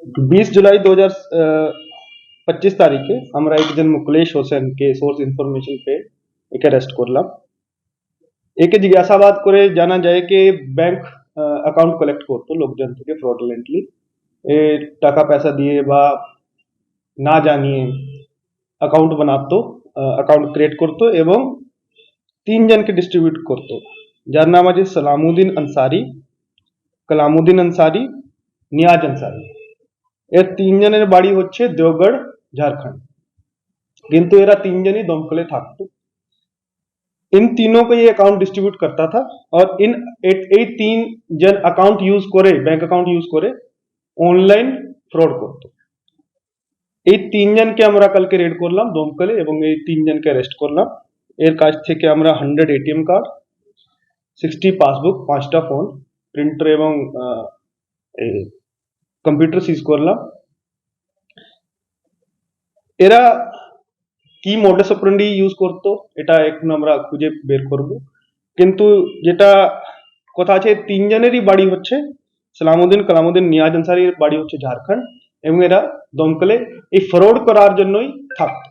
20 जुलाई 2025 তারিখে আমরা একজন মুকলেশ হোসেনকে সোর্স ইনফরমেশন পেয়ে একে অ্যারেস্ট করলাম। একে জিজ্ঞাসাবাদ করে জানা যায় যে ব্যাংক অ্যাকাউন্ট কালেক্ট করতো লোকজন থেকে ফ্রডুলেন্টলি, এ টাকা পয়সা দিয়ে বা না জানিয়ে অ্যাকাউন্ট বানাতো, অ্যাকাউন্ট ক্রিয়েট করতো এবং 3 জনকে ডিস্ট্রিবিউট করতো, যার নাম আছে সালামউদ্দিন আনসারি, কালামউদ্দিন আনসারি, নিয়াজ আনসারি। এর 3 জনের বাড়ি হচ্ছে দেওগড়, ঝাড়খণ্ড, কিন্তু এরা 3 জনই দমকলে থাকতো। इन तीनों को ये अकाउंट डिस्ट्रीब्यूट करता था और इन 3 जन अकाउंट यूज करे, बैंक अकाउंट यूज करे অনলাইন ফ্রড করতো। এই 3 জনকে আমরা কালকে রেড করলাম দমকলে এবং এই 3 জনকে অ্যারেস্ট করলাম। এর কাছ থেকে আমরা 100 এটিএম কার্ড, 60 পাসবুক, 5টা ফোন, প্রিন্টার এবং কম্পিউটার সিজ করলাম। এরা কি মডাস অপারেন্ডি ইউজ করতো এটা এখন আমরা খুঁজে বের করব, কিন্তু যেটা কথা আছে 3 জনেরই বাড়ি হচ্ছে সালামউদ্দিন, কালামউদ্দিন, নিয়াজ আনসারির বাড়ি হচ্ছে ঝাড়খণ্ড এবং এরা দমকলে এই ফ্রড করার জন্যই থাকতো।